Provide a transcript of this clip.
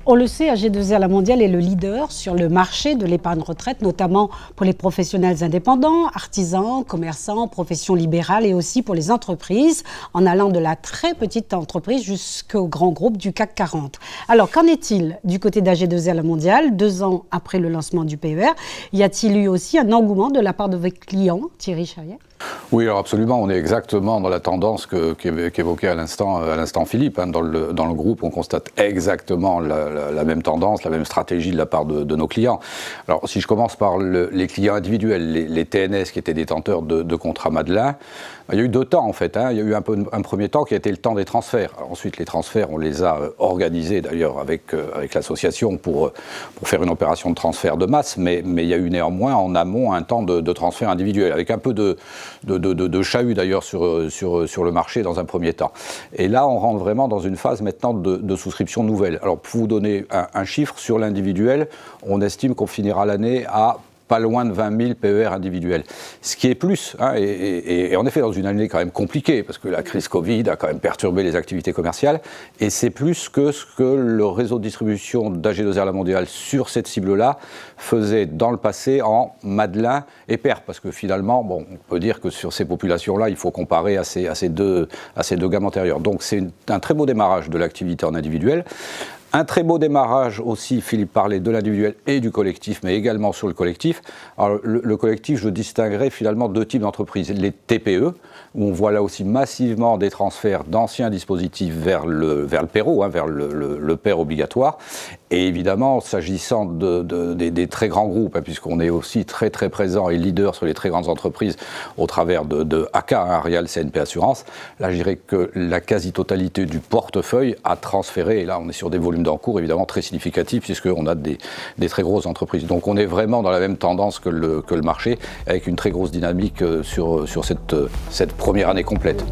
On le sait, AG2R La Mondiale est le leader sur le marché de l'épargne retraite, notamment pour les professionnels indépendants, artisans, commerçants, professions libérales et aussi pour les entreprises, en allant de la très petite entreprise jusqu'au grand groupe du CAC 40. Alors, qu'en est-il du côté d'AG2R La Mondiale, 2 ans après le lancement du PER? Y a-t-il eu aussi un engouement de la part de vos clients, Thierry Charrière? Oui, alors absolument, on est exactement dans la tendance qu'évoquait à l'instant Philippe. Dans le groupe, on constate exactement la même tendance, la même stratégie de la part de nos clients. Alors, si je commence par les clients individuels, les TNS qui étaient détenteurs de contrats Madelin, il y a eu 2 temps en fait. Il y a eu un premier temps qui a été le temps des transferts. Alors, ensuite, les transferts, on les a organisés d'ailleurs avec l'association pour faire une opération de transfert de masse, mais il y a eu néanmoins en amont un temps de transfert individuel, avec un peu de chahut d'ailleurs sur le marché dans un premier temps. Et là, on rentre vraiment dans une phase maintenant de souscription nouvelle. Alors, pour vous donner un chiffre, sur l'individuel, on estime qu'on finira l'année à pas loin de 20 000 PER individuels. Ce qui est plus, et en effet dans une année quand même compliquée, parce que la crise Covid a quand même perturbé les activités commerciales, et c'est plus que ce que le réseau de distribution d'AG2R La Mondiale sur cette cible-là faisait dans le passé en Madelin et PER, parce que finalement, bon, on peut dire que sur ces populations-là, il faut comparer à ces deux gammes antérieures. Donc c'est un très beau démarrage de l'activité en individuel. Un très beau démarrage aussi, Philippe parlait de l'individuel et du collectif, mais également sur le collectif. Alors, le collectif, je distinguerais finalement 2 types d'entreprises. Les TPE, où on voit là aussi massivement des transferts d'anciens dispositifs vers le PERO, vers le PER obligatoire. Et évidemment, s'agissant des très grands groupes, puisqu'on est aussi très très présent et leader sur les très grandes entreprises au travers de AK, Arial, CNP Assurance, là je dirais que la quasi-totalité du portefeuille a transféré, et là on est sur des volumes d'encours évidemment très significatifs, puisqu'on a des très grosses entreprises. Donc on est vraiment dans la même tendance que le marché, avec une très grosse dynamique sur cette première année complète.